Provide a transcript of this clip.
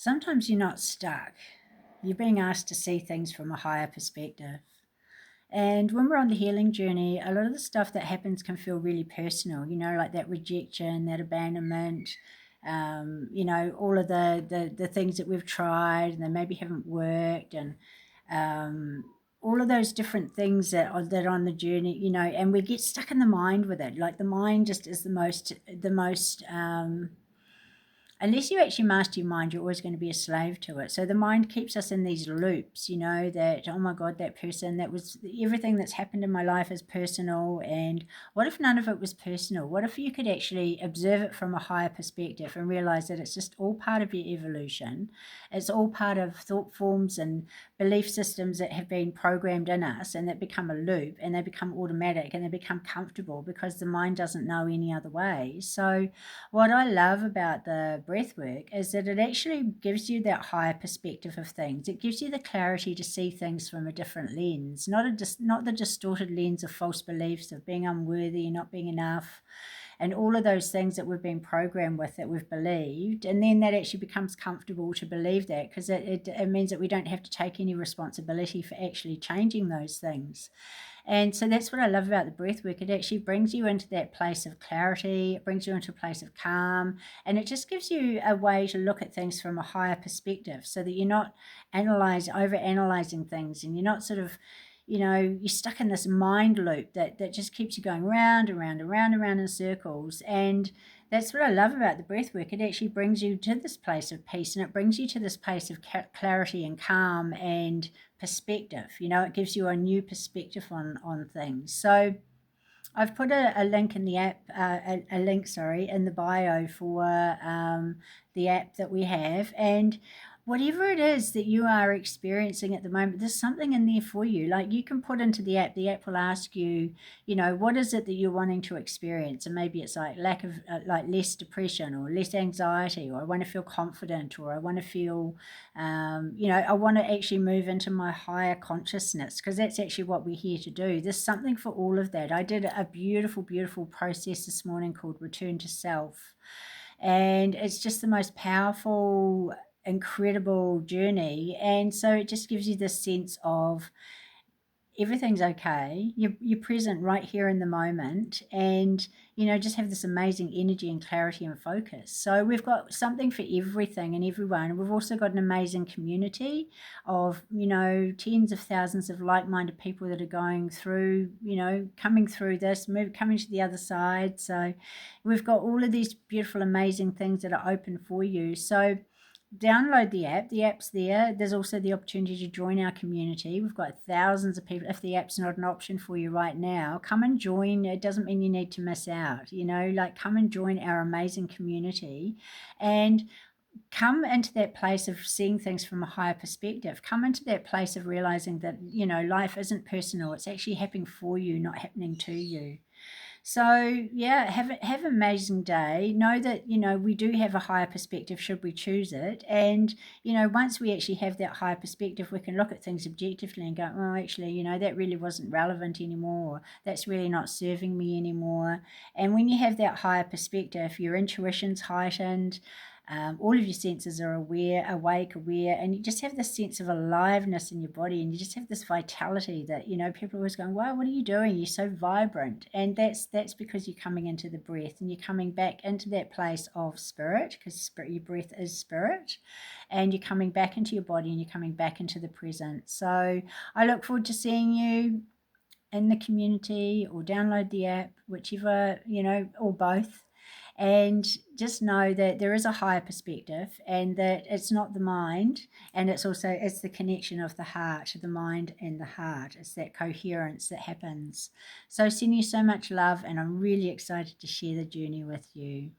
Sometimes you're not stuck. You're being asked to see things from a higher perspective. And when we're on the healing journey, a lot of the stuff that happens can feel really personal, like that rejection, that abandonment, all of the things that we've tried and they maybe haven't worked, and um, all of those different things that are on the journey, and we get stuck in the mind with it. Like the mind just is the most, unless you actually master your mind, you're always going to be a slave to it. So the mind keeps us in these loops, that, oh my God, that person, that was everything that's happened in my life is personal. And what if none of it was personal? What if you could actually observe it from a higher perspective and realize that it's just all part of your evolution? It's all part of thought forms and belief systems that have been programmed in us and that become a loop, and they become automatic and they become comfortable because the mind doesn't know any other way. So what I love about the breath work is that it actually gives you that higher perspective of things. It gives you the clarity to see things from a different lens, not the distorted lens of false beliefs of being unworthy, not being enough, and all of those things that we've been programmed with, that we've believed. And then that actually becomes comfortable to believe that, because it means that we don't have to take any responsibility for actually changing those things. And so that's what I love about the breath work. It actually brings you into that place of clarity, it brings you into a place of calm, and it just gives you a way to look at things from a higher perspective, so that you're not over analyzing things, and you're not sort of, you're stuck in this mind loop that just keeps you going round and round and round and round in circles. And that's what I love about the breath work. It actually brings you to this place of peace, and it brings you to this place of clarity and calm and perspective. It gives you a new perspective on things. So I've put a link in the app, a link, sorry, in the bio for the app that we have. And whatever it is that you are experiencing at the moment, there's something in there for you. Like, you can put into the app will ask you, what is it that you're wanting to experience? And maybe it's like lack of, like less depression or less anxiety, or I want to feel confident, or I want to feel, I want to actually move into my higher consciousness, because that's actually what we're here to do. There's something for all of that. I did a beautiful, beautiful process this morning called Return to Self. And it's just the most powerful, incredible journey. And so it just gives you this sense of everything's okay. You're present right here in the moment, and just have this amazing energy and clarity and focus. So we've got something for everything and everyone. We've also got an amazing community of tens of thousands of like-minded people that are going through, coming through this, coming to the other side. So we've got all of these beautiful, amazing things that are open for you. So download the app. The app's there. There's also the opportunity to join our community. We've got thousands of people. If the app's not an option for you right now, come and join. It doesn't mean you need to miss out. Come and join our amazing community, and come into that place of seeing things from a higher perspective. Come into that place of realizing that life isn't personal. It's actually happening for you, not happening to you. So yeah, have an amazing day. Know that we do have a higher perspective should we choose it, and once we actually have that higher perspective, we can look at things objectively and go, oh, actually, that really wasn't relevant anymore. Or that's really not serving me anymore. And when you have that higher perspective, your intuition's heightened. All of your senses are awake, aware, and you just have this sense of aliveness in your body, and you just have this vitality that, people are always going, wow, what are you doing? You're so vibrant. And that's because you're coming into the breath, and you're coming back into that place of spirit, because your breath is spirit, and you're coming back into your body, and you're coming back into the present. So I look forward to seeing you in the community, or download the app, whichever, or both. And just know that there is a higher perspective, and that it's not the mind, and it's the connection of the heart, the mind and the heart. It's that coherence that happens. So sending you so much love, and I'm really excited to share the journey with you.